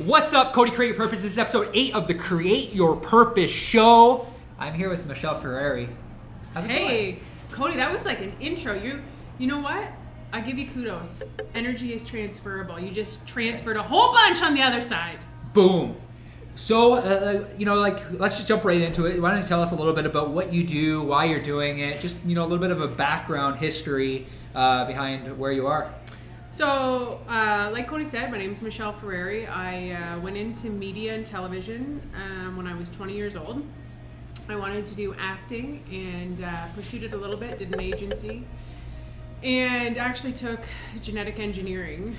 What's up, Cody? Create Your Purpose. This is episode 8 of the Create Your Purpose show. I'm here with Michelle Ferreri. How's it going? Cody, that was like an intro. You know what? I give you kudos. Energy is transferable. You just transferred a whole bunch on the other side. Boom. So, let's just jump right into it. Why don't you tell us a little bit about what you do, why you're doing it, just, a little bit of a background history behind where you are. So, like Cody said, my name is Michelle Ferreri. I went into media and television when I was 20 years old. I wanted to do acting and pursued it a little bit, did an agency, and actually took genetic engineering,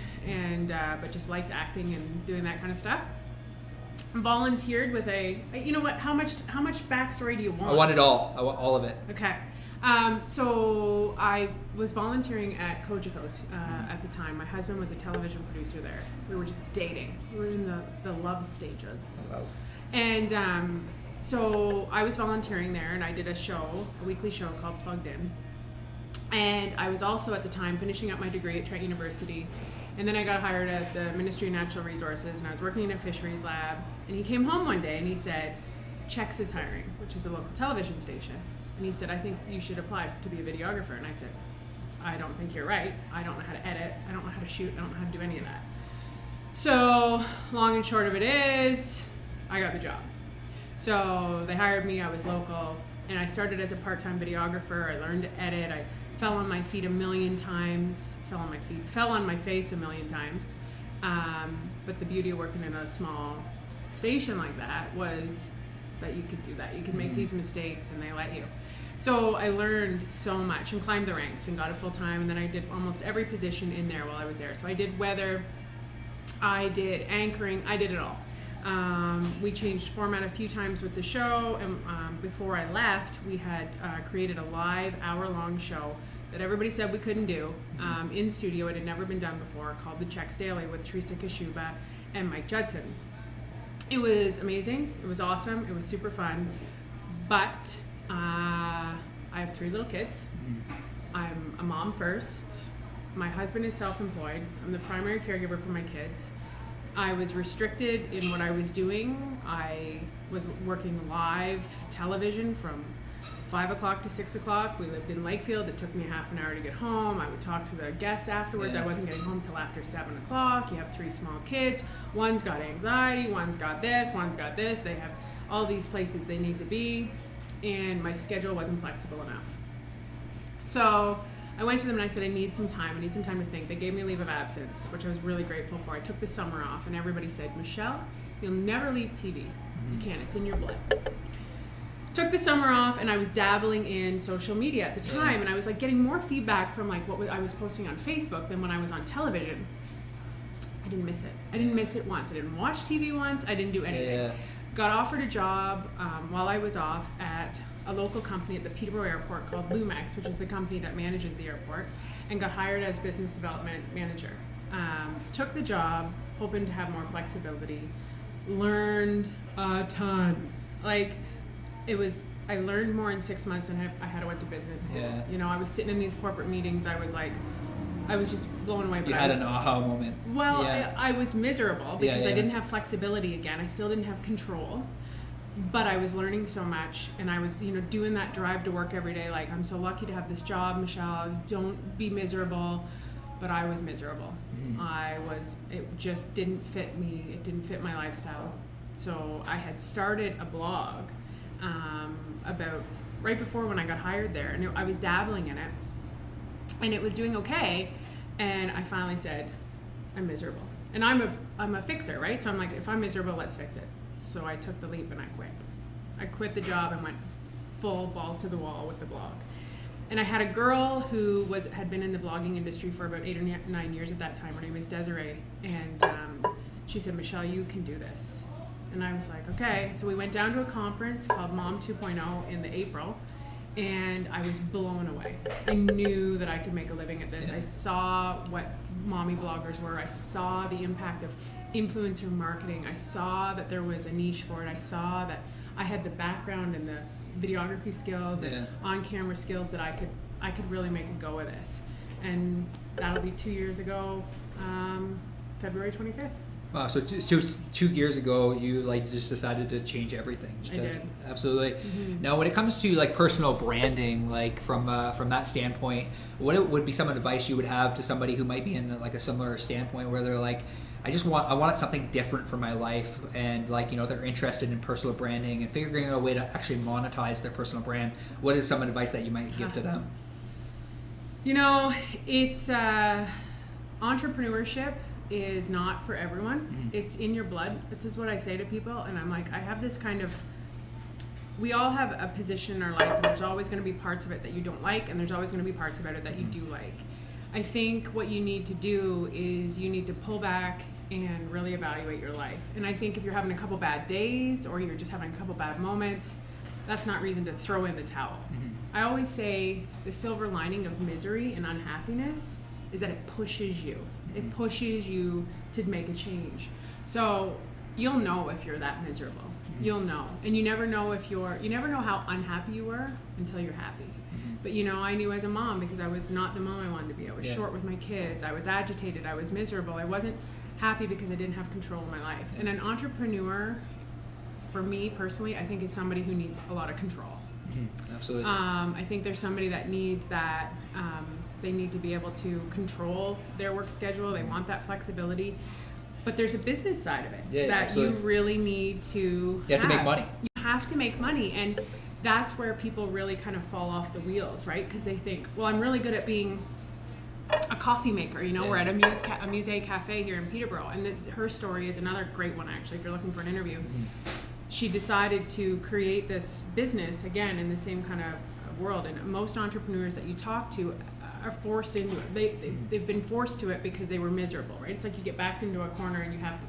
but just liked acting and doing that kind of stuff. Volunteered with how much backstory do you want? I want it all. I want all of it. Okay. So I was volunteering at Cogeco at the time. My husband was a television producer there. We were just dating. We were in the love stages. Wow. And so I was volunteering there, and I did a weekly show called Plugged In. And I was also at the time finishing up my degree at Trent University. And then I got hired at the Ministry of Natural Resources, and I was working in a fisheries lab. And he came home one day and he said, Chex is hiring, which is a local television station. And he said, I think you should apply to be a videographer. And I said, I don't think you're right. I don't know how to edit. I don't know how to shoot. I don't know how to do any of that. So long and short of it is, I got the job. So they hired me. I was local. And I started as a part-time videographer. I learned to edit. I fell on my feet a million times. Fell on my face a million times. But the beauty of working in a small station like that was that you could do that. You could make these mistakes and they let you. So I learned so much and climbed the ranks and got it full time. And then I did almost every position in there while I was there. So I did weather, I did anchoring, I did it all. We changed format a few times with the show. And before I left, we had created a live hour-long show that everybody said we couldn't do in studio. It had never been done before, called The Chex Daily with Teresa Kashuba and Mike Judson. It was amazing. It was awesome. It was super fun. But I have 3 little kids. I'm a mom first. My husband is self-employed. I'm the primary caregiver for my kids. I was restricted in what I was doing. I was working live television from 5 o'clock to 6 o'clock. We lived in Lakefield. It took me a half an hour to get home. I would talk to the guests afterwards. I wasn't getting home till after 7 o'clock. You have 3 small kids. One's got anxiety. One's got this. One's got this. They have all these places they need to be. And my schedule wasn't flexible enough. So I went to them and I said, I need some time. I need some time to think. They gave me a leave of absence, which I was really grateful for. I took the summer off, and everybody said, Michelle, you'll never leave TV. You can't. It's in your blood. Took the summer off, and I was dabbling in social media at the time, and I was like getting more feedback from like what I was posting on Facebook than when I was on television. I didn't miss it. I didn't miss it once. I didn't watch TV once. I didn't do anything. Yeah. Got offered a job while I was off at a local company at the Peterborough Airport called Lumex, which is the company that manages the airport, and got hired as business development manager. Took the job, hoping to have more flexibility. Learned a ton. I learned more in 6 months than I had went to business school. Yeah. I was sitting in these corporate meetings. I was just blown away. You had an aha moment. Well, yeah. I was miserable because Yeah. I didn't have flexibility again. I still didn't have control, but I was learning so much, and I was, doing that drive to work every day. Like, I'm so lucky to have this job, Michelle. Don't be miserable. But I was miserable. It just didn't fit me. It didn't fit my lifestyle. So I had started a blog about right before when I got hired there, and I was dabbling in it, and it was doing okay. And I finally said, I'm miserable. And I'm a fixer, right? So I'm like, if I'm miserable, let's fix it. So I took the leap and I quit. I quit the job and went full balls to the wall with the blog. And I had a girl who had been in the blogging industry for about 8 or 9 years at that time. Her name was Desiree. And she said, Michelle, you can do this. And I was like, okay. So we went down to a conference called Mom 2.0 in April. And I was blown away. I knew that I could make a living at this. Yeah. I saw what mommy bloggers were. I saw the impact of influencer marketing. I saw that there was a niche for it. I saw that I had the background and the videography skills and on-camera skills that I could really make a go of this. And that'll be 2 years ago, February 25th. So 2 years ago, you like just decided to change everything. I did. Absolutely. Mm-hmm. Now, when it comes to like personal branding, like from that standpoint, what would be some advice you would have to somebody who might be in like a similar standpoint where they're like, I want something different for my life, and like they're interested in personal branding and figuring out a way to actually monetize their personal brand. What is some advice that you might give to them? It's entrepreneurship is not for everyone. Mm-hmm. It's in your blood. This is what I say to people, and I'm like, I have this kind of, we all have a position in our life, and there's always going to be parts of it that you don't like, and there's always going to be parts about it that you do like. I think what you need to do is you need to pull back and really evaluate your life. And I think if you're having a couple bad days or you're just having a couple bad moments, that's not reason to throw in the towel. Mm-hmm. I always say the silver lining of misery and unhappiness is that it pushes you. It pushes you to make a change. So you'll know if you're that miserable. You'll know. And you never know how unhappy you were until you're happy. But I knew as a mom, because I was not the mom I wanted to be. I was short with my kids. I was agitated. I was miserable. I wasn't happy because I didn't have control of my life. And an entrepreneur, for me personally, I think is somebody who needs a lot of control. Mm-hmm. Absolutely. I think there's somebody that needs that. They need to be able to control their work schedule. They want that flexibility. But there's a business side of it that absolutely. You really need to You have to make money. You have to make money. And that's where people really kind of fall off the wheels, right? Because they think, well, I'm really good at being a coffee maker. We're at a Musée Cafe here in Peterborough. And her story is another great one, actually, if you're looking for an interview. Mm-hmm. She decided to create this business, again, in the same kind of world. And most entrepreneurs that you talk to are forced into it. They've been forced to it because they were miserable, right? It's like you get backed into a corner and you have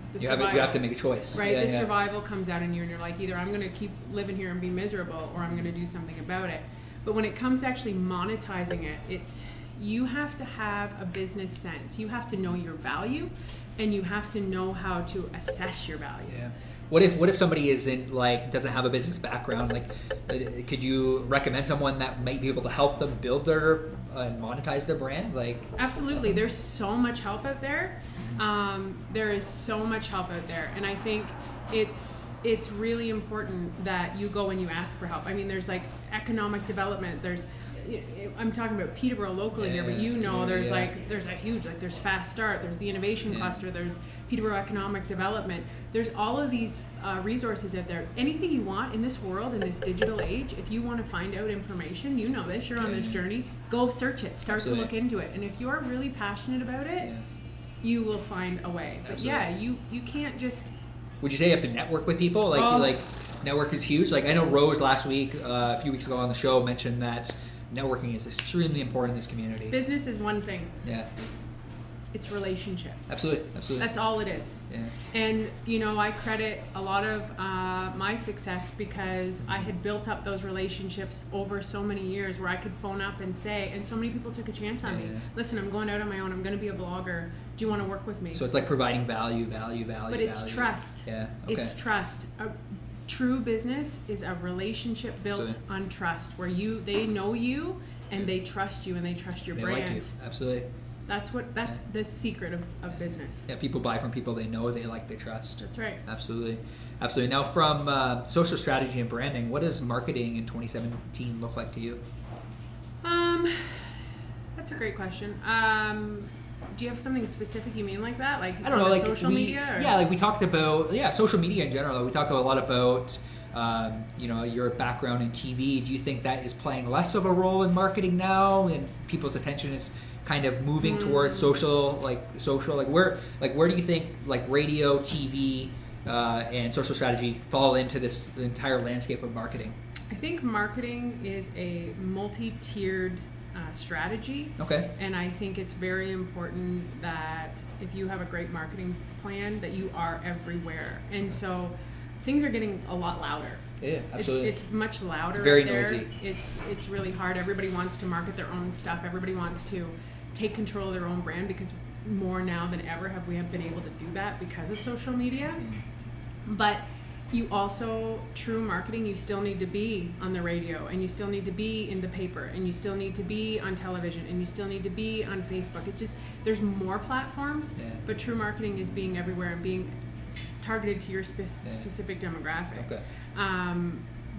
to make a choice, right? Survival comes out in you, and you're like, either I'm going to keep living here and be miserable, or I'm going to do something about it. But when it comes to actually monetizing it, you have to have a business sense. You have to know your value, and you have to know how to assess your value. Yeah. What if somebody doesn't have a business background? Could you recommend someone that might be able to help them build their monetize their brand? Absolutely. There's so much help out there. There is so much help out there, and I think it's really important that you go and you ask for help. I mean, there's economic development. I'm talking about Peterborough locally here, but there's a huge there's Fast Start, there's the Innovation Cluster, there's Peterborough Economic Development. There's all of these resources out there. Anything you want in this world, in this digital age, if you want to find out information, you're on this journey, go search it, start to look into it. And if you're really passionate about it, you will find a way. But you can't just... Would you say you have to network with people? Network is huge. I know Rose last week, a few weeks ago on the show, mentioned that networking is extremely important in this community. Business is one thing. Yeah. It's relationships. Absolutely. That's all it is. Yeah. And, I credit a lot of my success because I had built up those relationships over so many years where I could phone up and say, and so many people took a chance on me. Listen, I'm going out on my own. I'm going to be a blogger. Do you want to work with me? So it's providing value. But it's trust. Yeah. Okay. It's trust. True business is a relationship built on trust, where they know you and they trust you and they trust your brand. Like you. Absolutely. That's the secret of business. Yeah, people buy from people they know, they like, they trust. That's right. Absolutely. Now, from social strategy and branding, what does marketing in 2017 look like to you? That's a great question. Do you have something specific you mean like that? I don't know, social media? Or? Yeah, we talked about social media in general. We talked a lot about your background in TV. Do you think that is playing less of a role in marketing now, and people's attention is kind of moving towards social? Where do you think radio, TV, and social strategy fall into the entire landscape of marketing? I think marketing is a multi-tiered strategy. Okay. And I think it's very important that if you have a great marketing plan, that you are everywhere. And so things are getting a lot louder. Yeah, absolutely. It's much louder. Very out there. noisy. It's really hard. Everybody wants to market their own stuff. Everybody wants to take control of their own brand, because more now than ever have we been able to do that because of social media. But you also, true marketing, you still need to be on the radio, and you still need to be in the paper, and you still need to be on television, and you still need to be on Facebook. It's just, there's more platforms, but true marketing is being everywhere and being targeted to your specific demographic. Okay.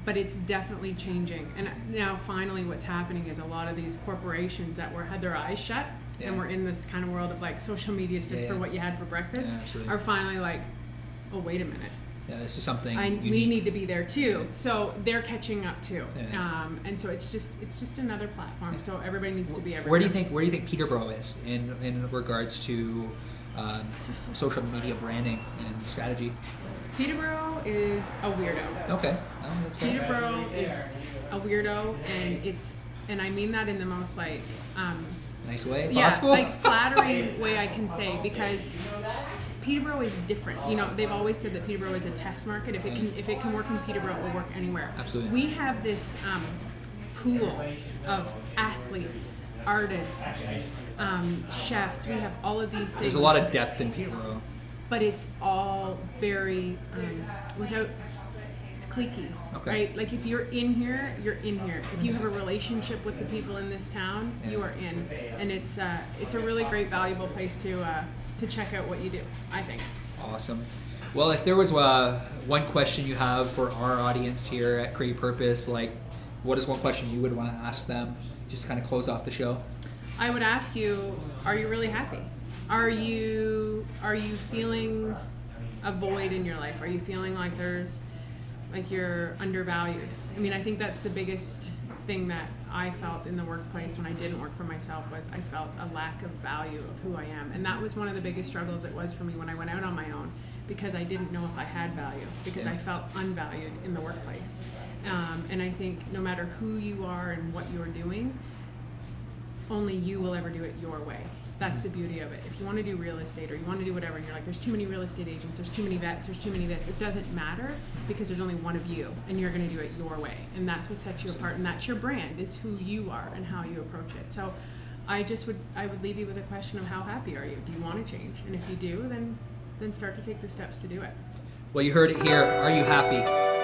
But it's definitely changing. And now finally what's happening is a lot of these corporations that had their eyes shut and were in this kind of world of like social media is just for what you had for breakfast are finally like, oh, wait a minute. Yeah, this is something we need to be there too. So they're catching up too. And so it's just another platform. So everybody needs to be everywhere. Where do you think Peterborough is in regards to social media branding and strategy? Peterborough is a weirdo. Okay. That's fair. Peterborough is a weirdo, and I mean that in the most like nice way possible. Like flattering way I can say, because Peterborough is different. You know, they've always said that Peterborough is a test market. If it can work in Peterborough, it will work anywhere. Absolutely. We have this pool of athletes, artists, chefs. We have all of these things. There's a lot of depth in Peterborough. But it's all very it's cliquey, right? Like if you're in here, you're in here. If you have a relationship with the people in this town, you are in, and it's a really great, valuable place to check out what you do, I think. Awesome. Well, if there was one question you have for our audience here at Create Purpose, like what is one question you would want to ask them, just to kind of close off the show? I would ask you, are you really happy? Are you feeling a void in your life? Are you feeling like you're undervalued? I mean, I think that's the biggest thing that I felt in the workplace when I didn't work for myself, was I felt a lack of value of who I am. And that was one of the biggest struggles it was for me when I went out on my own, because I didn't know if I had value, because I felt unvalued in the workplace. And I think no matter who you are and what you're doing, only you will ever do it your way. That's the beauty of it. If you want to do real estate or you want to do whatever, and you're like, there's too many real estate agents, there's too many vets, there's too many this, it doesn't matter, because there's only one of you, and you're going to do it your way. And that's what sets you apart, and that's your brand, is who you are and how you approach it. So I would leave you with a question of how happy are you? Do you want to change? And if you do, then start to take the steps to do it. Well, you heard it here. Are you happy?